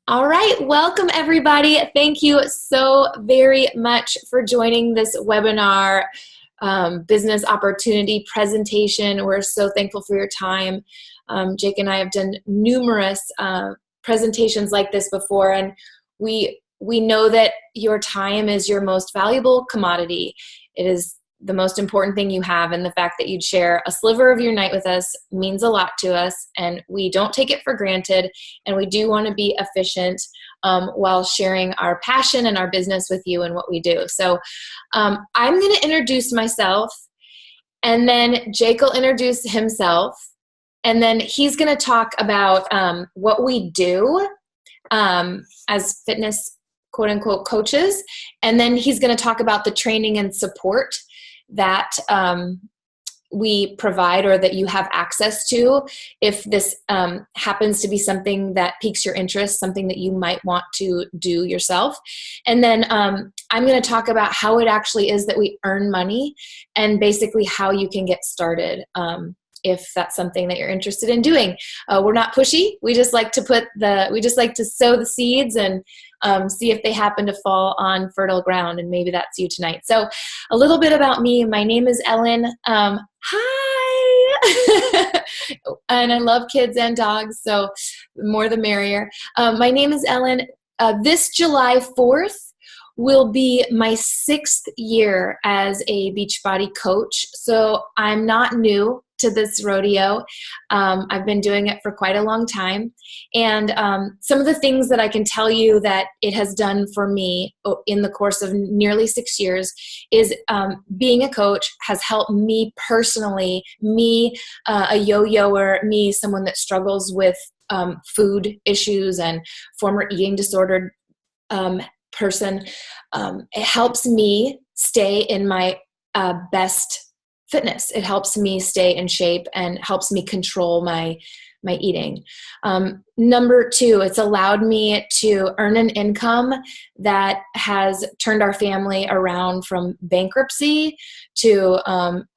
All right, welcome everybody. Thank you so very much for joining this webinar business opportunity presentation. We're so thankful for your time. Jake and I have done numerous presentations like this before, and we know that your time is your most valuable commodity. It is the most important thing you have, and the fact that you'd share a sliver of your night with us means a lot to us, and we don't take it for granted, and we do want to be efficient while sharing our passion and our business with you and what we do. So I'm going to introduce myself, and then Jake will introduce himself, and then he's going to talk about what we do as fitness quote-unquote coaches, and then he's going to talk about the training and support that we provide or that you have access to if this happens to be something that piques your interest, something that you might want to do yourself. And then I'm going to talk about how it actually is that we earn money and basically how you can get started if that's something that you're interested in doing. We're not pushy. We just like to sow the seeds and see if they happen to fall on fertile ground, and maybe that's you tonight. So a little bit about me. My name is Ellen. Hi! And I love kids and dogs, so the more the merrier. My name is Ellen. This July 4th will be my 6th year as a Beachbody coach, so I'm not new to this rodeo. I've been doing it for quite a long time, and some of the things that I can tell you that it has done for me in the course of nearly 6 years is being a coach has helped me personally, a yo-yoer, someone that struggles with food issues and former eating disordered person. It helps me stay in my best fitness. It helps me stay in shape and helps me control my eating. Number 2, it's allowed me to earn an income that has turned our family around from bankruptcy to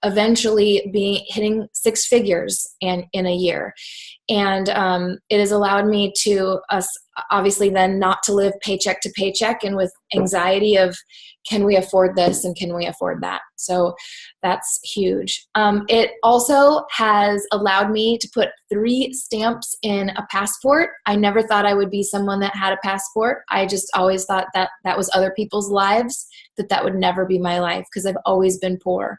eventually hitting 6 figures in a year. And it has allowed me to obviously then not to live paycheck to paycheck and with anxiety of, can we afford this and can we afford that? So that's huge. It also has allowed me to put 3 stamps in a passport. I never thought I would be someone that had a passport. I just always thought that that was other people's lives, that would never be my life because I've always been poor.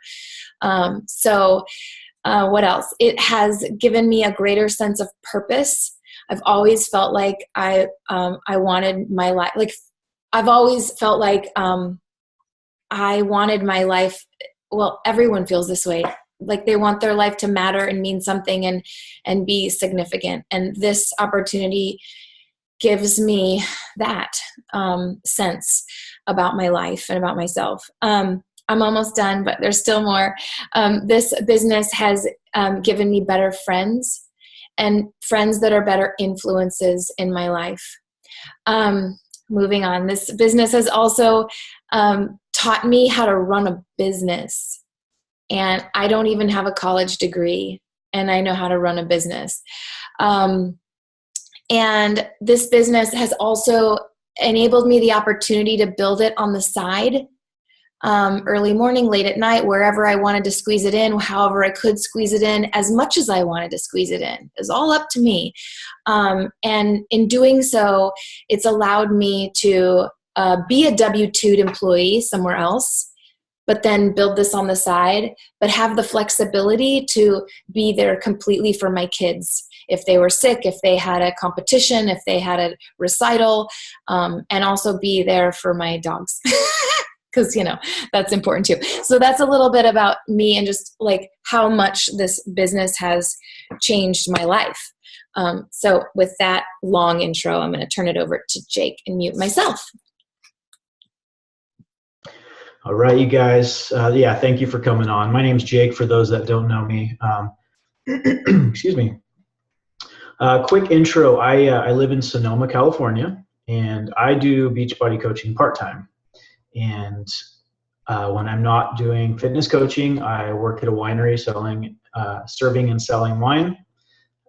What else? It has given me a greater sense of purpose. I've always felt like I wanted my life. Like I've always felt like I wanted my life. Well, everyone feels this way. Like they want their life to matter and mean something and be significant. And this opportunity gives me that sense about my life and about myself. I'm almost done, but there's still more. This business has given me better friends and friends that are better influences in my life. Moving on, this business has also taught me how to run a business. And I don't even have a college degree, and I know how to run a business. And this business has also enabled me the opportunity to build it on the side. Early morning, late at night, wherever I wanted to squeeze it in, however I could squeeze it in, as much as I wanted to squeeze it in. It was all up to me. And in doing so, it's allowed me to be a W-2'd employee somewhere else, but then build this on the side, but have the flexibility to be there completely for my kids. If they were sick, if they had a competition, if they had a recital, and also be there for my dogs. Because, that's important too. So that's a little bit about me and just like how much this business has changed my life. So with that long intro, I'm going to turn it over to Jake and mute myself. All right, you guys. Thank you for coming on. My name's Jake, for those that don't know me. Excuse me. Quick intro. I live in Sonoma, California, and I do Beachbody coaching part-time. And when I'm not doing fitness coaching, I work at a winery serving and selling wine.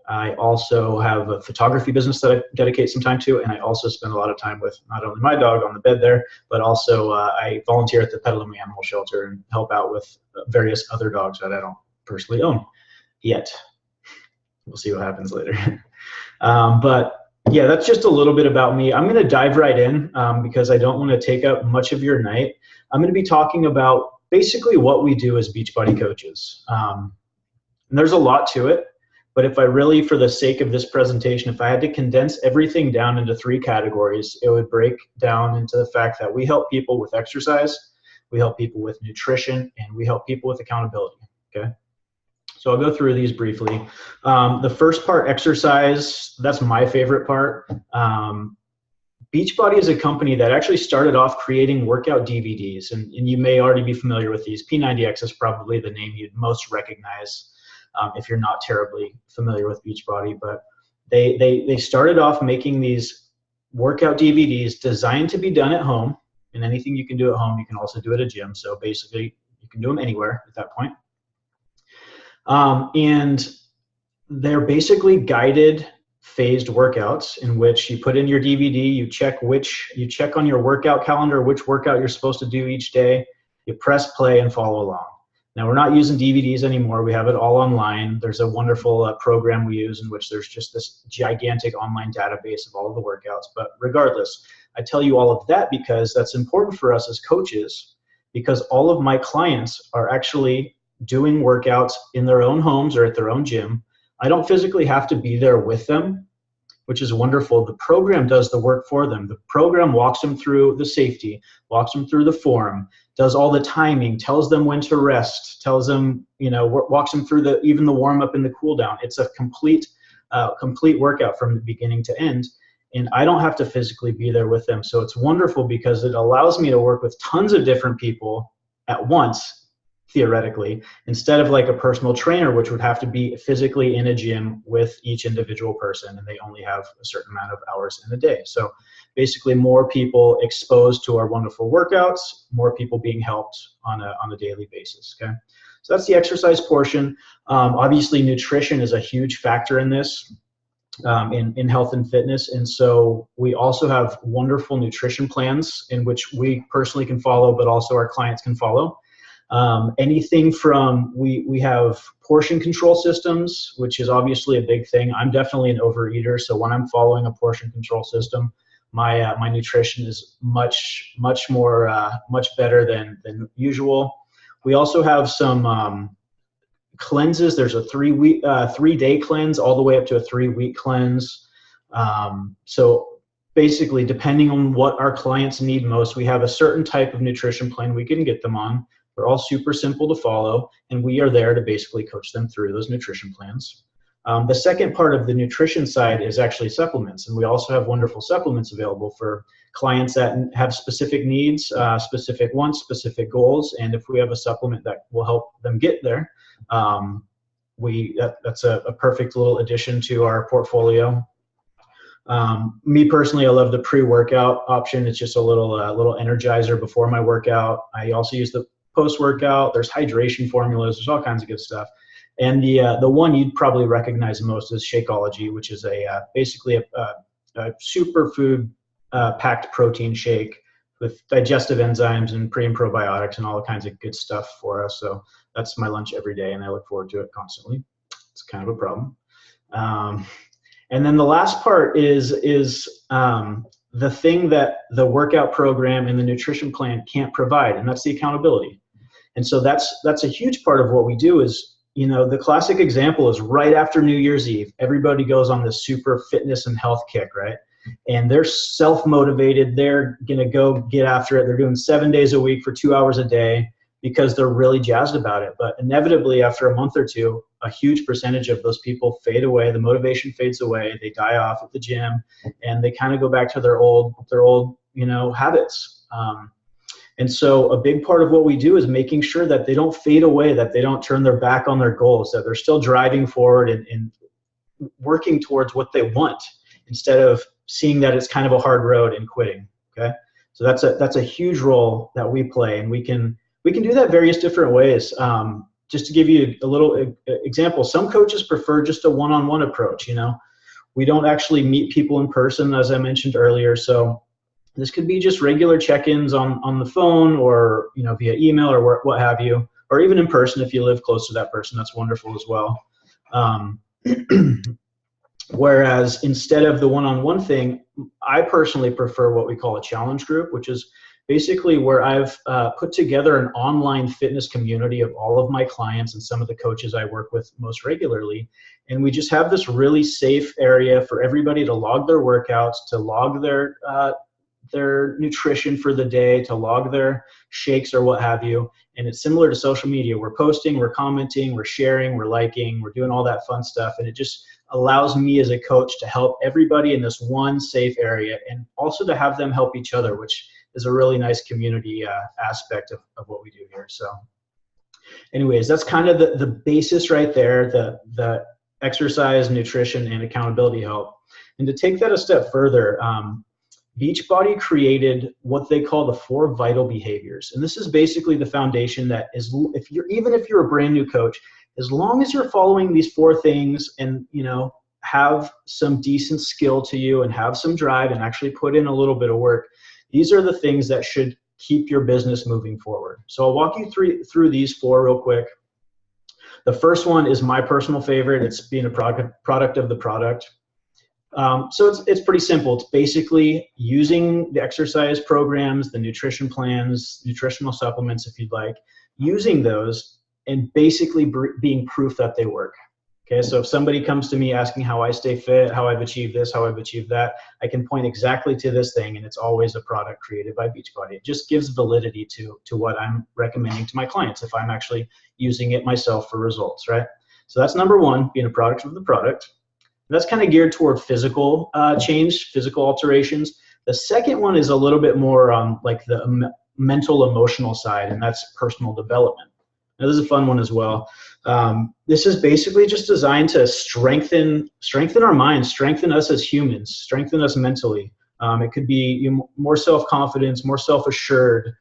I also have a photography business that I dedicate some time to, and I also spend a lot of time with not only my dog on the bed there, but also I volunteer at the Petaluma Animal Shelter and help out with various other dogs that I don't personally own yet. We'll see what happens later. But yeah, that's just a little bit about me. I'm going to dive right in because I don't want to take up much of your night. I'm going to be talking about basically what we do as Beachbody coaches. And there's a lot to it. But if I really, for the sake of this presentation, if I had to condense everything down into 3 categories, it would break down into the fact that we help people with exercise, we help people with nutrition, and we help people with accountability, okay? So I'll go through these briefly. The first part, exercise, that's my favorite part. Beachbody is a company that actually started off creating workout DVDs, and you may already be familiar with these. P90X is probably the name you'd most recognize if you're not terribly familiar with Beachbody, but they started off making these workout DVDs designed to be done at home, and anything you can do at home, you can also do at a gym. So basically, you can do them anywhere at that point. And they're basically guided phased workouts in which you put in your DVD, you check on your workout calendar which workout you're supposed to do each day, you press play and follow along. Now, we're not using DVDs anymore. We have it all online. There's a wonderful program we use in which there's just this gigantic online database of all of the workouts. But regardless, I tell you all of that because that's important for us as coaches, because all of my clients are actually doing workouts in their own homes or at their own gym. I don't physically have to be there with them, which is wonderful. The program does the work for them. The program walks them through the safety, walks them through the form, does all the timing, tells them when to rest, tells them, walks them through even the warm up and the cool down. It's a complete workout from the beginning to end. And I don't have to physically be there with them. So it's wonderful because it allows me to work with tons of different people at once, theoretically, instead of like a personal trainer, which would have to be physically in a gym with each individual person, and they only have a certain amount of hours in a day. So basically more people exposed to our wonderful workouts, more people being helped on a daily basis, okay? So that's the exercise portion. Obviously, nutrition is a huge factor in this, in health and fitness. And so we also have wonderful nutrition plans in which we personally can follow, but also our clients can follow. Anything from, we have portion control systems, which is obviously a big thing. I'm definitely an overeater, so when I'm following a portion control system, my nutrition is much better than usual. We also have some cleanses. There's a 3-day cleanse all the way up to a 3-week cleanse. So basically, depending on what our clients need most, we have a certain type of nutrition plan we can get them on. They're all super simple to follow, and we are there to basically coach them through those nutrition plans. The second part of the nutrition side is actually supplements, and we also have wonderful supplements available for clients that have specific needs, specific wants, specific goals, and if we have a supplement that will help them get there, that's a perfect little addition to our portfolio. Me personally, I love the pre-workout option. It's just a little energizer before my workout. I also use the post-workout. There's hydration formulas. There's all kinds of good stuff. And the one you'd probably recognize most is Shakeology, which is basically a superfood packed protein shake with digestive enzymes and pre and probiotics and all kinds of good stuff for us. So that's my lunch every day, and I look forward to it constantly. It's kind of a problem. And then the last part is the thing that the workout program and the nutrition plan can't provide, and that's the accountability. And so that's a huge part of what we do is, the classic example is right after New Year's Eve, everybody goes on this super fitness and health kick, right? And they're self-motivated. They're going to go get after it. They're doing 7 days a week for 2 hours a day because they're really jazzed about it. But inevitably, after a month or two, a huge percentage of those people fade away. The motivation fades away. They die off at the gym, and they kind of go back to their old habits. And so a big part of what we do is making sure that they don't fade away, that they don't turn their back on their goals, that they're still driving forward and working towards what they want instead of seeing that it's kind of a hard road and quitting. Okay, so that's a huge role that we play, and we can do that various different ways. just to give you a little example, some coaches prefer just a one-on-one approach. We don't actually meet people in person, as I mentioned earlier. So this could be just regular check-ins on the phone, or via email, or what have you, or even in person if you live close to that person. That's wonderful as well. Whereas instead of the one-on-one thing, I personally prefer what we call a challenge group, which is basically where I've put together an online fitness community of all of my clients and some of the coaches I work with most regularly. And we just have this really safe area for everybody to log their workouts, to log their nutrition for the day, to log their shakes or what have you. And it's similar to social media. We're posting, we're commenting, we're sharing, we're liking, we're doing all that fun stuff. And it just allows me as a coach to help everybody in this one safe area, and also to have them help each other, which is a really nice community aspect of what we do here. So anyways, that's kind of the basis right there, the exercise, nutrition, and accountability help. And to take that a step further, Beachbody created what they call the 4 vital behaviors. And this is basically the foundation that is, even if you're a brand new coach, as long as you're following these 4 things and, have some decent skill to you and have some drive and actually put in a little bit of work, these are the things that should keep your business moving forward. So I'll walk you through these 4 real quick. The first one is my personal favorite. It's being a product of the product. So it's pretty simple. It's basically using the exercise programs, the nutrition plans, nutritional supplements, if you'd like, using those and basically being proof that they work. Okay, so if somebody comes to me asking how I stay fit, how I've achieved this, how I've achieved that, I can point exactly to this thing, and it's always a product created by Beachbody. It just gives validity to what I'm recommending to my clients if I'm actually using it myself for results, right? So that's number 1, being a product of the product. That's kind of geared toward physical change, physical alterations. The second one is a little bit more on like the mental, emotional side, and that's personal development. Now, this is a fun one as well. This is basically just designed to strengthen our minds, strengthen us as humans, strengthen us mentally. It could be more self-confidence, more self-assured,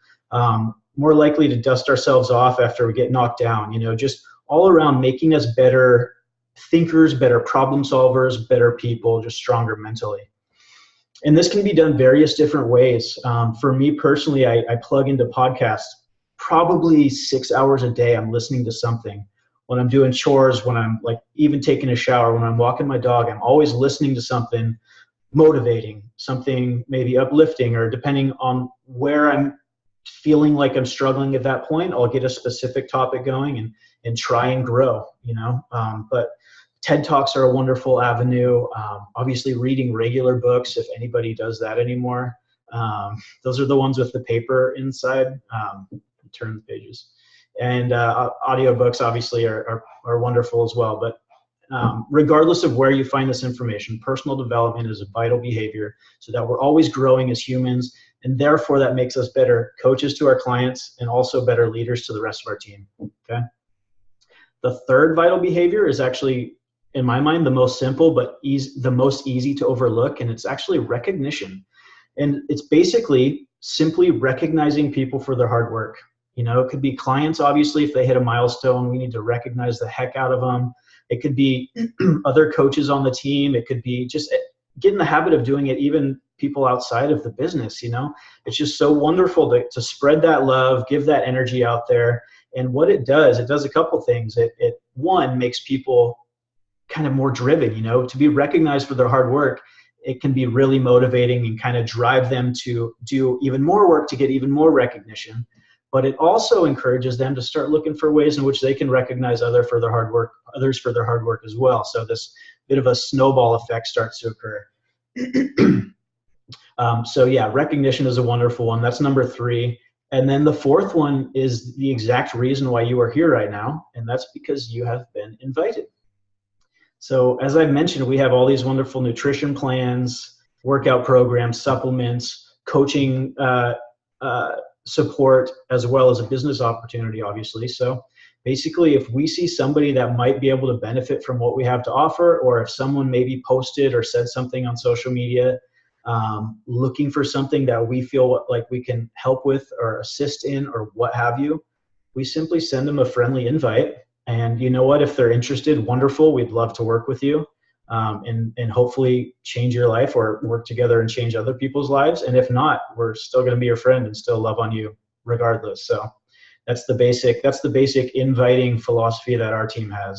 more likely to dust ourselves off after we get knocked down, just all around making us better thinkers, better problem solvers, better people, just stronger mentally. And this can be done various different ways. For me personally, I plug into podcasts probably 6 hours a day. I'm listening to something. When I'm doing chores, when I'm like even taking a shower, when I'm walking my dog, I'm always listening to something motivating, something maybe uplifting, or depending on where I'm feeling like I'm struggling at that point, I'll get a specific topic going and try and grow, but TED Talks are a wonderful avenue. Obviously reading regular books, if anybody does that anymore. Those are the ones with the paper inside, turn the pages. And audiobooks obviously are wonderful as well. But regardless of where you find this information, personal development is a vital behavior so that we're always growing as humans. And therefore that makes us better coaches to our clients and also better leaders to the rest of our team, okay? The third vital behavior is actually, in my mind, the most simple, but the most easy to overlook, and it's actually recognition. And it's basically simply recognizing people for their hard work. It could be clients, obviously, if they hit a milestone, we need to recognize the heck out of them. It could be other coaches on the team. It could be just get in the habit of doing it, even people outside of the business, It's just so wonderful to spread that love, give that energy out there. And what it does a couple things. It one, makes people kind of more driven, to be recognized for their hard work. It can be really motivating and kind of drive them to do even more work to get even more recognition. But it also encourages them to start looking for ways in which they can recognize others for their hard work as well. So this bit of a snowball effect starts to occur. So yeah, recognition is a wonderful one. That's number 3. And then the fourth one is the exact reason why you are here right now, and that's because you have been invited. So as I mentioned, we have all these wonderful nutrition plans, workout programs, supplements, coaching support, as well as a business opportunity, obviously. So basically, if we see somebody that might be able to benefit from what we have to offer, or if someone maybe posted or said something on social media, looking for something that we feel like we can help with or assist in or what have you, we simply send them a friendly invite. And you know what? If they're interested, wonderful. We'd love to work with you, and hopefully change your life or work together and change other people's lives. And if not, we're still going to be your friend and still love on you regardless. So that's the basic inviting philosophy that our team has.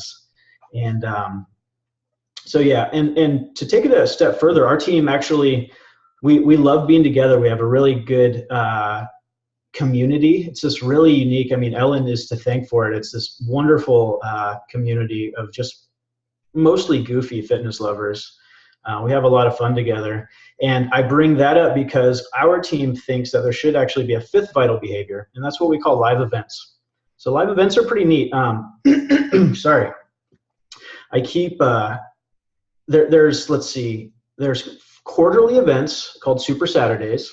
And so yeah, and to take it a step further, our team actually, we love being together. We have a really good community. It's just really unique. I mean, Ellen is to thank for it. It's this wonderful community of just mostly goofy fitness lovers. We have a lot of fun together. And I bring that up because our team thinks that there should actually be a fifth vital behavior, and that's what we call live events. So live events are pretty neat. Sorry. I keep, there's quarterly events called Super Saturdays.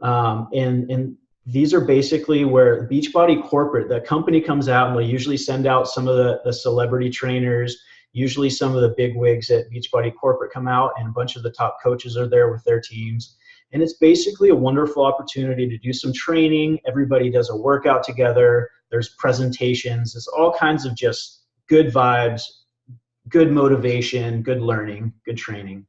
And these are basically where Beachbody corporate, the company comes out and they'll usually send out some of the celebrity trainers. Usually some of the big wigs at Beachbody corporate come out, and a bunch of the top coaches are there with their teams. And it's basically a wonderful opportunity to do some training. Everybody does a workout together. There's presentations. There's all kinds of just good vibes, good motivation, good learning, good training.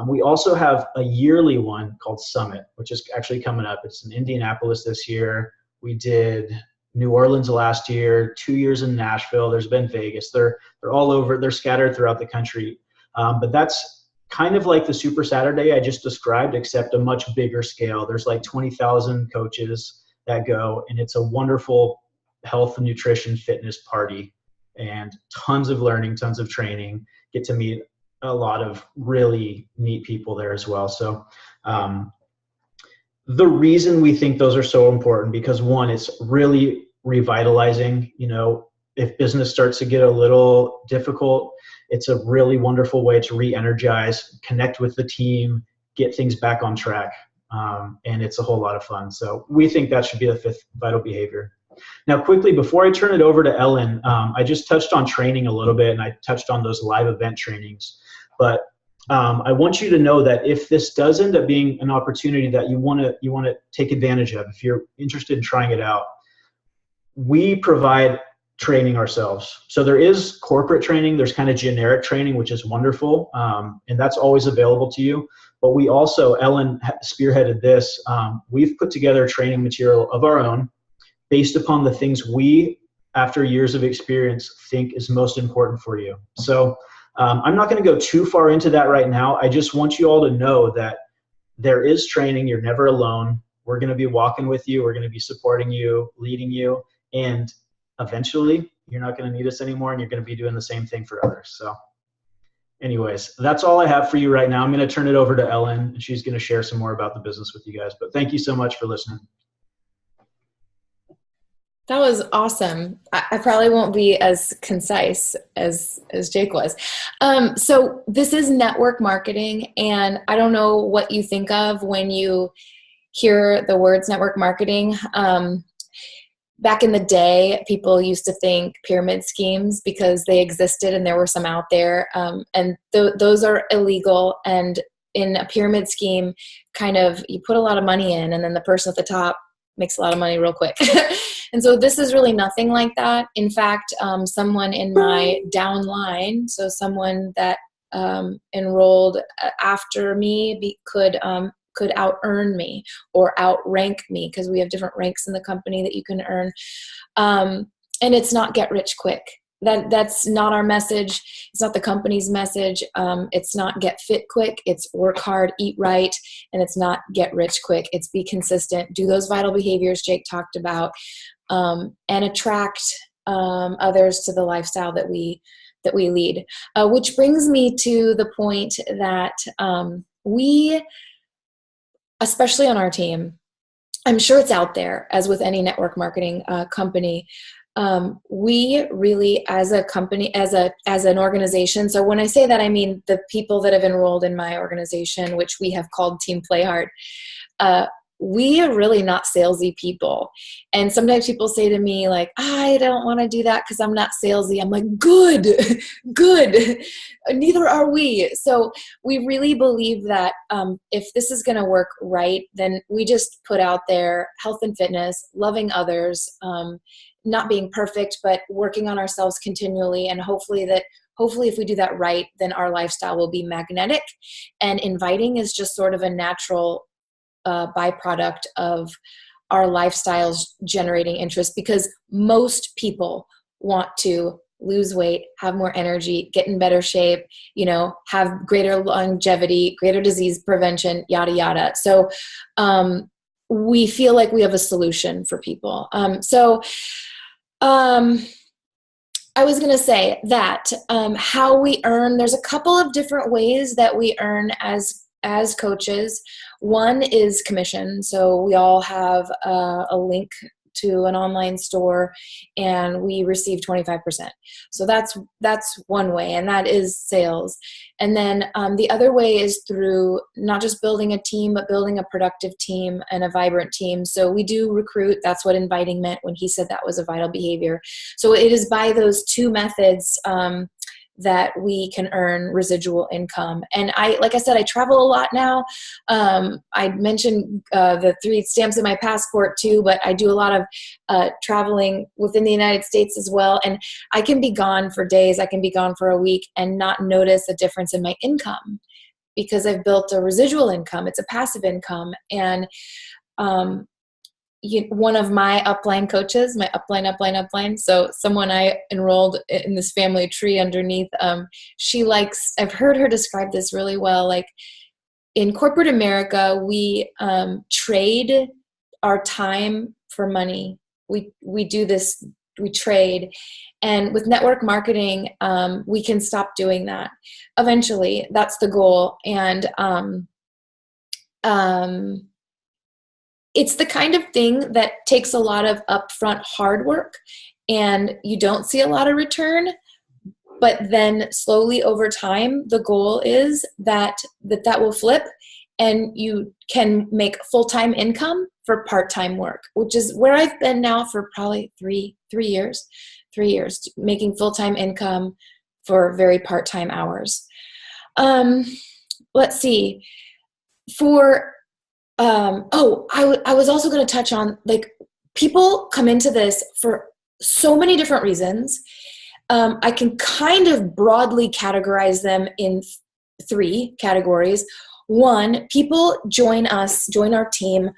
We also have a yearly one called Summit, which is actually coming up. It's in Indianapolis this year. We did New Orleans last year, 2 years in Nashville. There's been Vegas. They're all over. They're scattered throughout the country. But that's kind of like the Super Saturday I just described, except a much bigger scale. There's like 20,000 coaches that go, and it's a wonderful health, nutrition, fitness party, and tons of learning, tons of training. Get to meet a lot of really neat people there as well. So the reason we think those are so important, because one, it's really revitalizing. You know, if business starts to get a little difficult, it's a really wonderful way to re-energize, connect with the team, get things back on track. And it's a whole lot of fun. So we think that should be the fifth vital behavior. Now, quickly, before I turn it over to Ellen, I just touched on training a little bit, and I touched on those live event trainings. But I want you to know that if this does end up being an opportunity that you want to take advantage of, if you're interested in trying it out, we provide training ourselves. So there is corporate training, there's kind of generic training, which is wonderful, and that's always available to you. But we also, Ellen spearheaded this, we've put together training material of our own based upon the things we, after years of experience, think is most important for you. So I'm not going to go too far into that right now. I just want you all to know that there is training. You're never alone. We're going to be walking with you. We're going to be supporting you, leading you, and eventually you're not going to need us anymore, and you're going to be doing the same thing for others. So anyways, that's all I have for you right now. I'm going to turn it over to Ellen, and she's going to share some more about the business with you guys. But thank you so much for listening. That was awesome. I probably won't be as concise as Jake was. So this is network marketing, and I don't know what you think of when you hear the words network marketing. Back in the day, people used to think pyramid schemes because they existed and there were some out there, and those are illegal. And in a pyramid scheme, kind of you put a lot of money in, and then the person at the top makes a lot of money real quick. And so this is really nothing like that. In fact, someone in my downline, so someone that enrolled after me could out-earn me or outrank me, because we have different ranks in the company that you can earn. And it's not get rich quick. That's not our message. It's not the company's message. It's not get fit quick. It's work hard, eat right, and it's not get rich quick. It's be consistent, do those vital behaviors Jake talked about, and attract others to the lifestyle that we lead. Which brings me to the point that we, especially on our team, I'm sure it's out there, as with any network marketing company, we really, as a company, as an organization, so when I say that, I mean the people that have enrolled in my organization, which we have called Team Play Hard, we are really not salesy people. And sometimes people say to me, like, I don't want to do that because I'm not salesy. I'm like, good. Neither are we. So we really believe that if this is going to work right, then we just put out there health and fitness, loving others, not being perfect, but working on ourselves continually. And hopefully if we do that right, then our lifestyle will be magnetic, and inviting is just sort of a natural byproduct of our lifestyles generating interest, because most people want to lose weight, have more energy, get in better shape, have greater longevity, greater disease prevention, yada, yada. So we feel like we have a solution for people. I was going to say that how we earn, there's a couple of different ways that we earn as coaches. One is commission. So we all have a link to an online store, and we receive 25%. So that's one way, and that is sales. And then the other way is through not just building a team, but building a productive team and a vibrant team. So we do recruit. That's what inviting meant when he said that was a vital behavior. So it is by those two methods that we can earn residual income. And like I said, I travel a lot now. I mentioned the 3 stamps in my passport too, but I do a lot of traveling within the United States as well. And I can be gone for days, I can be gone for a week and not notice a difference in my income, because I've built a residual income. It's a passive income. And one of my upline coaches, my upline. So someone I enrolled in this family tree underneath, I've heard her describe this really well. Like in corporate America, we trade our time for money. We do this, we trade. And with network marketing, we can stop doing that. Eventually, that's the goal. And it's the kind of thing that takes a lot of upfront hard work, and you don't see a lot of return. But then slowly over time, the goal is that will flip, and you can make full-time income for part-time work, which is where I've been now for probably three years, making full-time income for very part-time hours. Let's see. I was also going to touch on, like, people come into this for so many different reasons. I can kind of broadly categorize them in 3 categories. One, people join our team,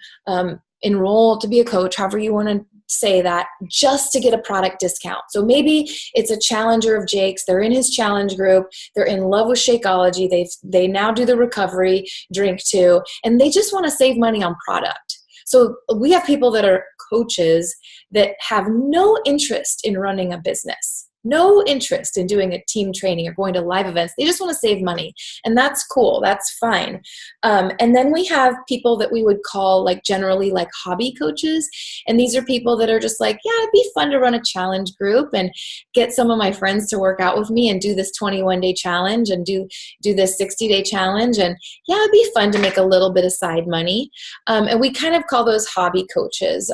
enroll to be a coach, however you want to say that, just to get a product discount. So maybe it's a challenger of Jake's. They're in his challenge group. They're in love with Shakeology. They now do the recovery drink too, and they just want to save money on product. So we have people that are coaches that have no interest in running a business, no interest in doing a team training or going to live events. They just want to save money. And that's cool. That's fine. And then we have people that we would call, like, generally like hobby coaches. And these are people that are just like, yeah, it'd be fun to run a challenge group and get some of my friends to work out with me and do this 21-day challenge and do this 60-day challenge. And yeah, it'd be fun to make a little bit of side money. And we kind of call those hobby coaches.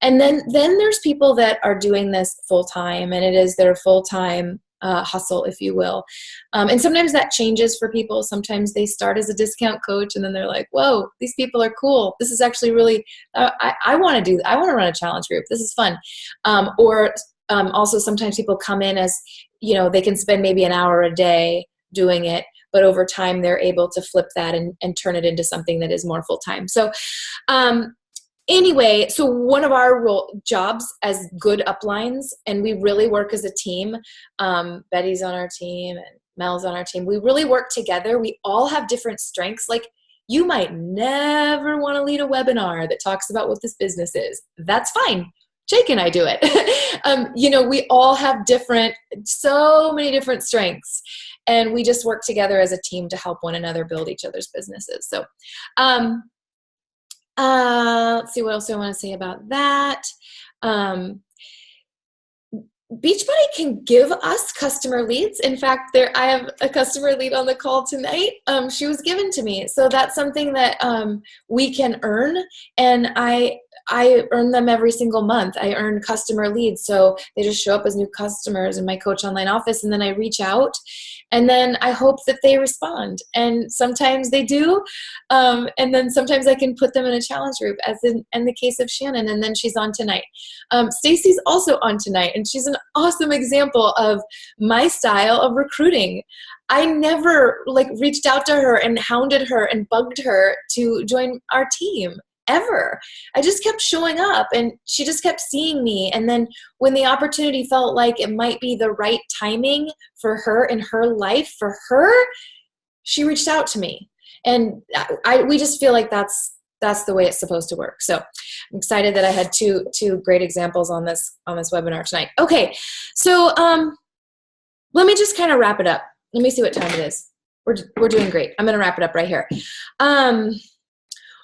And then there's people that are doing this full time, and it is their full time hustle, if you will. And sometimes that changes for people. Sometimes they start as a discount coach, and then they're like, "Whoa, these people are cool. This is actually really. I want to run a challenge group. This is fun." Also, sometimes people come in as, they can spend maybe an hour a day doing it, but over time they're able to flip that and turn it into something that is more full time. So. Anyway, so one of our jobs as good uplines, and we really work as a team. Betty's on our team and Mel's on our team. We really work together. We all have different strengths. Like, you might never want to lead a webinar that talks about what this business is. That's fine. Jake and I do it. We all have so many different strengths, and we just work together as a team to help one another build each other's businesses. So, let's see what else I want to say about that. Beachbody can give us customer leads. In fact, I have a customer lead on the call tonight. She was given to me. So that's something that we can earn. And I earn them every single month. I earn customer leads. So they just show up as new customers in my Coach Online office. And then I reach out and then I hope that they respond. And sometimes they do. And then sometimes I can put them in a challenge group, as in the case of Shannon. And then she's on tonight. Stacy's also on tonight. And she's an awesome example of my style of recruiting. I never reached out to her and hounded her and bugged her to join our team ever. I just kept showing up and she just kept seeing me. And then when the opportunity felt like it might be the right timing for her in her life, for her, she reached out to me. And we just feel like that's the way it's supposed to work. So I'm excited that I had two great examples on this webinar tonight. Okay. So, let me just kind of wrap it up. Let me see what time it is. We're doing great. I'm going to wrap it up right here.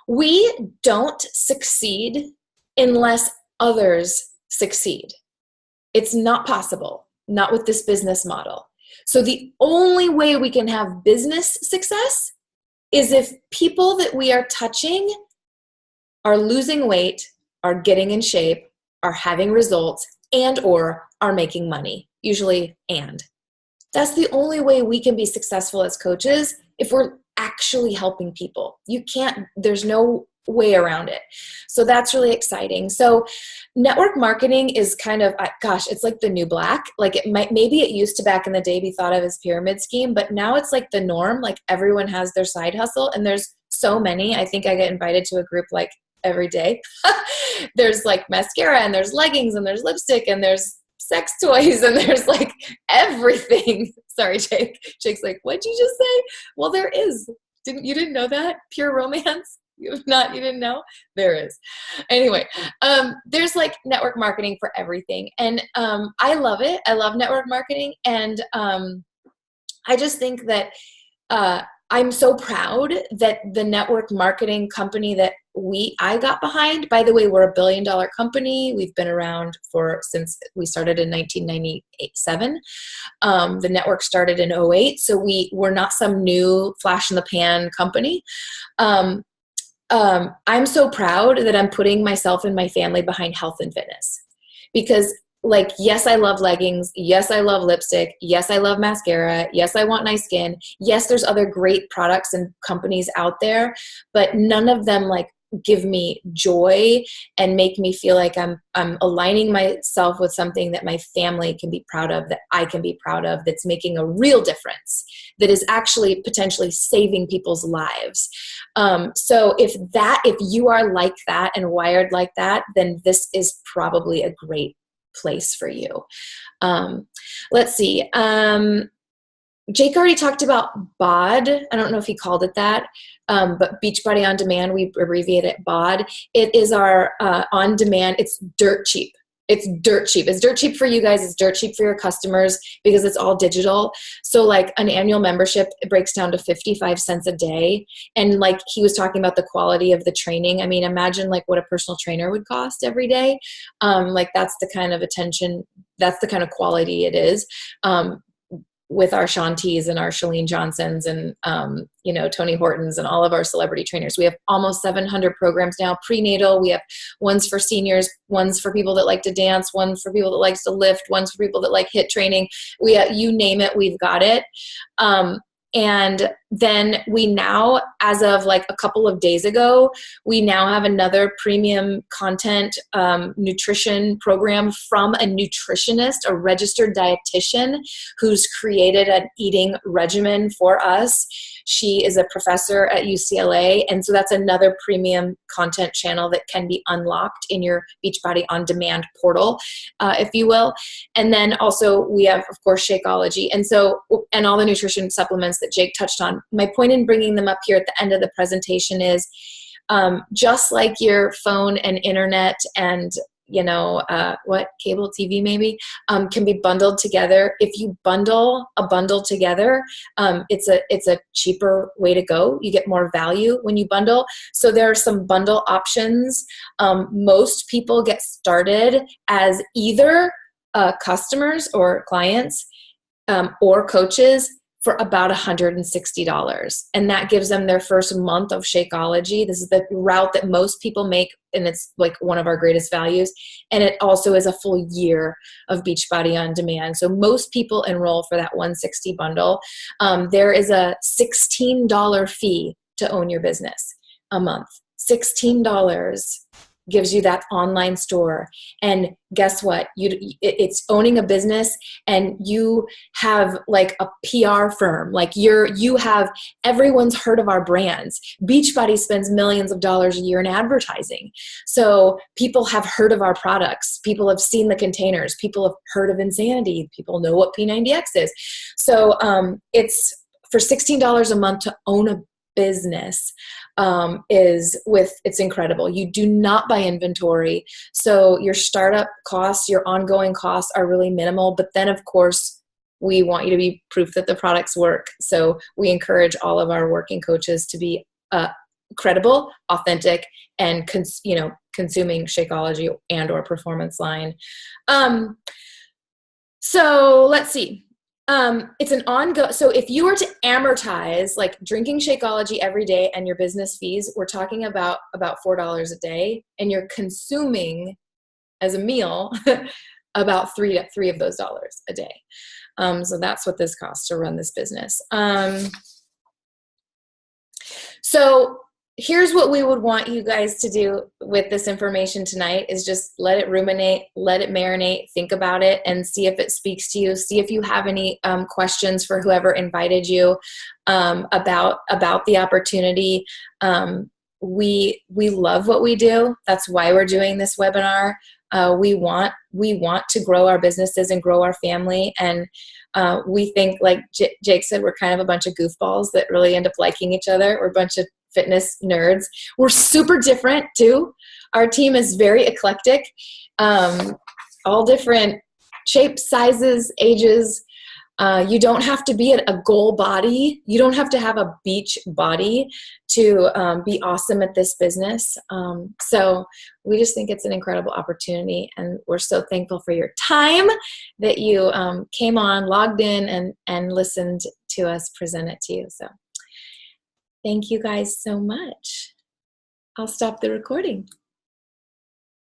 We don't succeed unless others succeed. It's not possible, not with this business model. So the only way we can have business success is if people that we are touching are losing weight, are getting in shape, are having results, and or are making money, usually and. That's the only way we can be successful as coaches, if we're actually helping people. There's no way around it. So that's really exciting. So network marketing is kind of, it's like the new black. Maybe it used to back in the day be thought of as pyramid scheme, but now it's like the norm. Like everyone has their side hustle and there's so many. I think I get invited to a group every day. There's mascara and there's leggings and there's lipstick and there's sex toys and there's everything. Sorry, Jake. Jake's like, what'd you just say? Well, there is. You didn't know that? Pure romance? You didn't know? There is. Anyway, there's network marketing for everything. And I love it. I love network marketing. And I just think that I'm so proud that the network marketing company that I got behind, by the way, we're $1 billion company. We've been around since we started in 1997. The network started in 2008. So we're not some new flash in the pan company. I'm so proud that I'm putting myself and my family behind health and fitness because yes, I love leggings. Yes, I love lipstick. Yes, I love mascara. Yes, I want nice skin. Yes, there's other great products and companies out there, but none of them give me joy and make me feel like I'm aligning myself with something that my family can be proud of, that I can be proud of, that's making a real difference, that is actually potentially saving people's lives. So if you are like that and wired like that, then this is probably a great place for you. Let's see. Jake already talked about BOD. I don't know if he called it that, but Beachbody On Demand, we abbreviate it BOD. It is our on demand. It's dirt cheap. It's dirt cheap. It's dirt cheap for you guys. It's dirt cheap for your customers because it's all digital. So an annual membership, it breaks down to 55 cents a day. And he was talking about the quality of the training. I mean, imagine what a personal trainer would cost every day. That's the kind of attention, that's the kind of quality it is. With our Shanties and our Shalene Johnsons and, Tony Hortons and all of our celebrity trainers. We have almost 700 programs now, prenatal. We have ones for seniors, ones for people that like to dance, ones for people that likes to lift, ones for people that like HIIT training. You name it, we've got it. And then we now, as of a couple of days ago, we now have another premium content nutrition program from a nutritionist, a registered dietitian who's created an eating regimen for us. She is a professor at UCLA. And so that's another premium content channel that can be unlocked in your Beachbody On Demand portal, if you will. And then also we have, of course, Shakeology. And all the nutrition supplements that Jake touched on. My point in bringing them up here at the end of the presentation is just like your phone and internet and cable TV maybe can be bundled together. If you bundle a bundle together, it's a cheaper way to go. You get more value when you bundle. So there are some bundle options. Most people get started as either customers or clients or coaches for about $160. And that gives them their first month of Shakeology. This is the route that most people make, and it's like one of our greatest values. And it also is a full year of Beachbody on demand. So most people enroll for that 160 bundle. There is a $16 fee to own your business a month. $16 gives you that online store. And guess what? It's owning a business, and you have like a PR firm. Like you have, everyone's heard of our brands. Beachbody spends millions of dollars a year in advertising. So people have heard of our products. People have seen the containers. People have heard of Insanity. People know what P90X is. So it's for $16 a month to own a business. It's incredible. You do not buy inventory. So your startup costs, your ongoing costs are really minimal. But then of course, we want you to be proof that the products work. So we encourage all of our working coaches to be credible, authentic, and consuming Shakeology and or Performance Line. So let's see. It's an ongoing, so if you were to amortize like drinking Shakeology every day and your business fees, we're talking about $4 a day, and you're consuming as a meal about three of those dollars a day. So that's what this costs to run this business. So here's what we would want you guys to do with this information tonight is just let it ruminate, let it marinate, think about it, and see if it speaks to you. See if you have any questions for whoever invited you about the opportunity. We love what we do. That's why we're doing this webinar. We want to grow our businesses and grow our family. And we think, like Jake said, we're kind of a bunch of goofballs that really end up liking each other. We're a bunch of fitness nerds. We're super different too. Our team is very eclectic, all different shapes, sizes, ages. You don't have to be a goal body. You don't have to have a beach body to be awesome at this business. So we just think it's an incredible opportunity, and we're so thankful for your time that you came on, logged in, and listened to us present it to you. So thank you guys so much. I'll stop the recording.